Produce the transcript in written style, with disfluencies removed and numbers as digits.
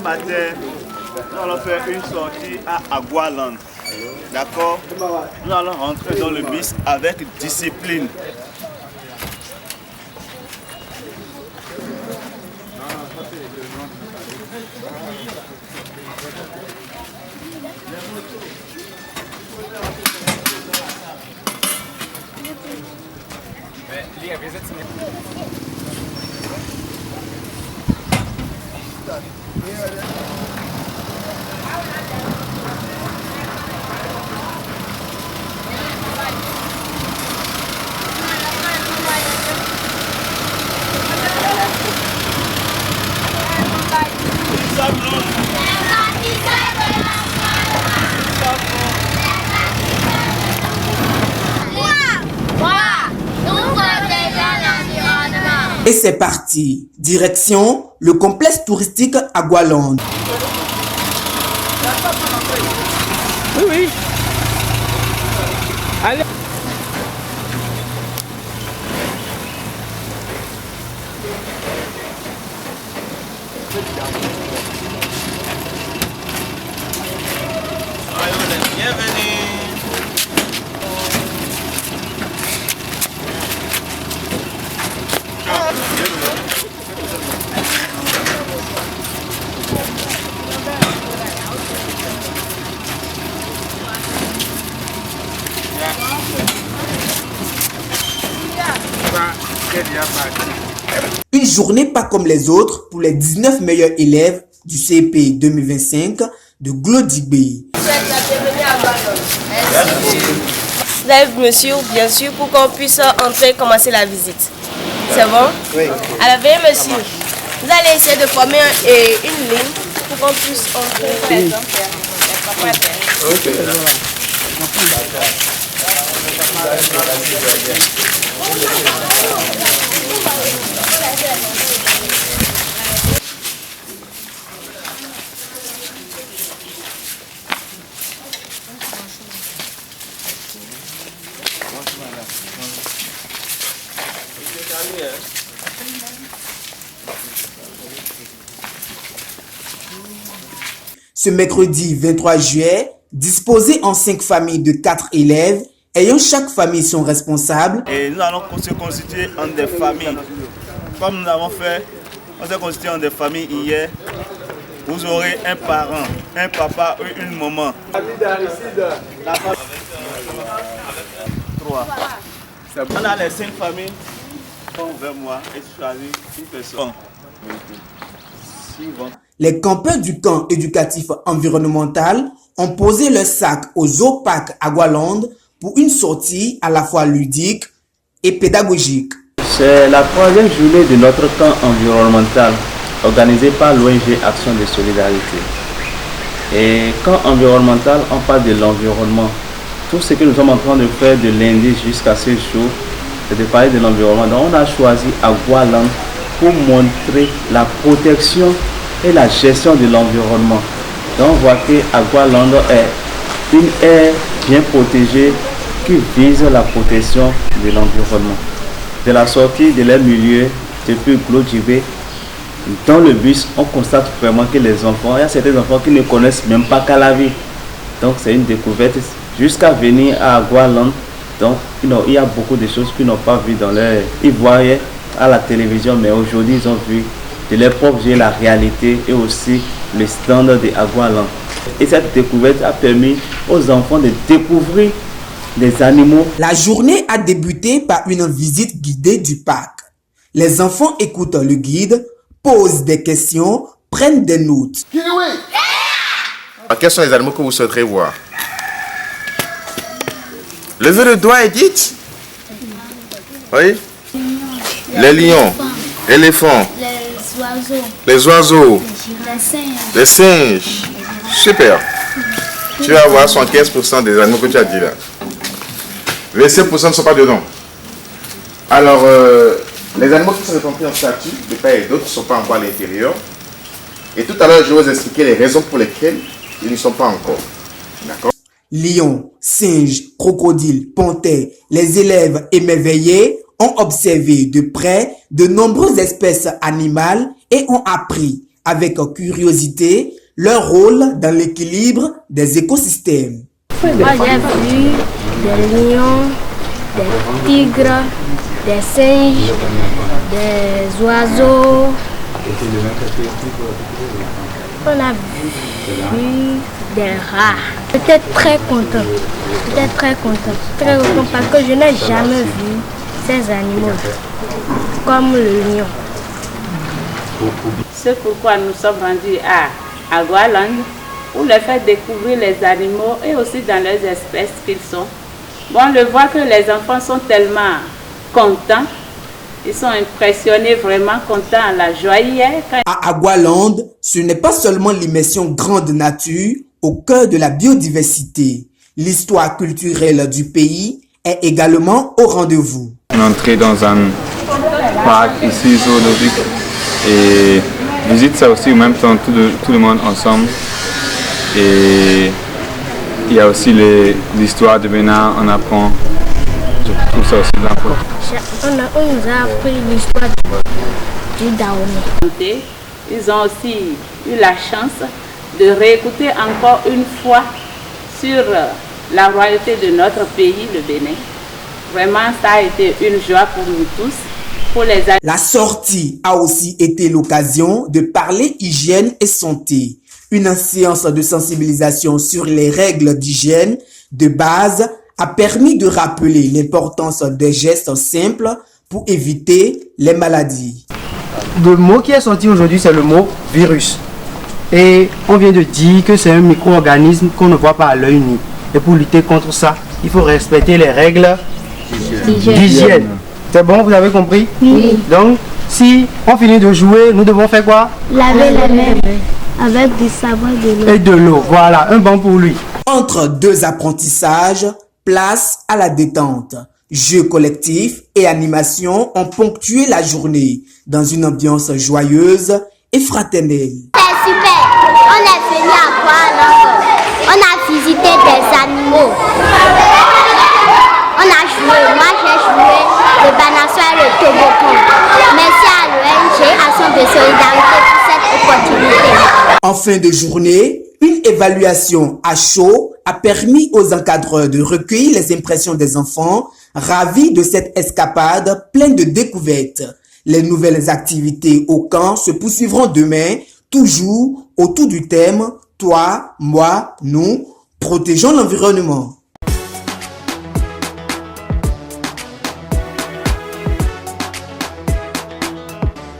matin, nous allons faire une sortie à Agualand. D'accord? Nous allons rentrer dans le bus avec discipline. Et c'est parti, direction le complexe touristique Agualand. Oui, oui. Allez. Une journée pas comme les autres pour les 19 meilleurs élèves du CP 2025 de Glodigbe. Lève, monsieur, bien sûr, pour qu'on puisse entrer et commencer la visite. C'est bon? Oui. Alors, veuillez, monsieur, vous allez essayer de former une ligne pour qu'on puisse entrer, par exemple. Ok. Ce mercredi 23 juillet, disposé en 5 familles de 4 élèves, ayant chaque famille son responsable. Et nous allons se constituer en des familles. Comme nous avons fait, on s'est constitué en des familles hier. Vous aurez un parent, un papa et une maman. La famille. 3. On a les 5 familles qui sont vers moi et choisir une personne. Les campeurs du camp éducatif environnemental ont posé leur sac au Zoo Park Agualand pour une sortie à la fois ludique et pédagogique. C'est la 3e journée de notre camp environnemental organisé par l'ONG Action de Solidarité. Et camp environnemental, on parle de l'environnement. Tout ce que nous sommes en train de faire de lundi jusqu'à ce jour, c'est de parler de l'environnement. Donc on a choisi Agualand pour montrer la protection et la gestion de l'environnement. Donc on voit que Agualand est une aire bien protégée qui vise la protection de l'environnement. De la sortie de leur milieu depuis Glodigbe, dans le bus, on constate vraiment que les enfants, il y a certains enfants qui ne connaissent même pas Calavi. Donc c'est une découverte jusqu'à venir à Agualand. Donc il y a beaucoup de choses qu'ils n'ont pas vues dans leur... Ils voyaient à la télévision, mais aujourd'hui ils ont vu de leur propre yeux la réalité et aussi le standard de Agualand. Et cette découverte a permis aux enfants de découvrir les animaux. La journée a débuté par une visite guidée du parc. Les enfants écoutent le guide, posent des questions, prennent des notes. Quels sont les animaux que vous souhaiterez voir? Levez le doigt et dites. Oui. Les lions, éléphants, les oiseaux, les singes. Super. Tu vas avoir 75% des animaux que tu as dit là. 25% ne sont pas dedans. Alors, les animaux qui sont répartis en statut, de part et d'autre, ne sont pas encore à l'intérieur. Et tout à l'heure, je vais vous expliquer les raisons pour lesquelles ils ne sont pas encore. D'accord? Lions, singes, crocodiles, panthères, les élèves émerveillés ont observé de près de nombreuses espèces animales et ont appris avec curiosité leur rôle dans l'équilibre des écosystèmes. Moi, j'ai vu des lions, des tigres, des singes, des oiseaux. On a vu des rats. J'étais très content. Très content parce que je n'ai jamais vu ces animaux comme le lion. C'est pourquoi nous sommes rendus à Agualand pour leur faire découvrir les animaux et aussi dans les espèces qu'ils sont. Bon, on le voit que les enfants sont tellement contents. Ils sont impressionnés, vraiment contents, la joie hier. À Agualand, ce n'est pas seulement l'immersion grande nature au cœur de la biodiversité. L'histoire culturelle du pays est également au rendez-vous. On est entré dans un parc ici, zoologique, et visite ça aussi en même temps, tout le monde ensemble. Et il y a aussi l'histoire de Bénin, on apprend. Je trouve ça aussi important. On nous a appris l'histoire du Dahomey. Ils ont aussi eu la chance de réécouter encore une fois sur la royauté de notre pays, le Bénin. Vraiment, ça a été une joie pour nous tous. Pour les... La sortie a aussi été l'occasion de parler hygiène et santé. Une séance de sensibilisation sur les règles d'hygiène de base a permis de rappeler l'importance des gestes simples pour éviter les maladies. Le mot qui est sorti aujourd'hui, c'est le mot virus. Et on vient de dire que c'est un micro-organisme qu'on ne voit pas à l'œil nu. Et pour lutter contre ça, il faut respecter les règles d'hygiène. C'est bon, vous avez compris? Oui. Donc, si on finit de jouer, nous devons faire quoi? Laver les mains avec du savon et de l'eau. Et de l'eau, voilà, un bon pour lui. Entre deux apprentissages, place à la détente. Jeux collectifs et animations ont ponctué la journée dans une ambiance joyeuse et fraternelle. C'est super, on est venu à Agualand, on a visité des animaux, on a joué, moi j'ai joué le banassoir et le toboggan. Merci à l'ONG Action de Solidarité pour cette opportunité. En fin de journée, une évaluation à chaud a permis aux encadreurs de recueillir les impressions des enfants ravis de cette escapade pleine de découvertes. Les nouvelles activités au camp se poursuivront demain, toujours autour du thème « Toi, moi, nous, protégeons l'environnement ».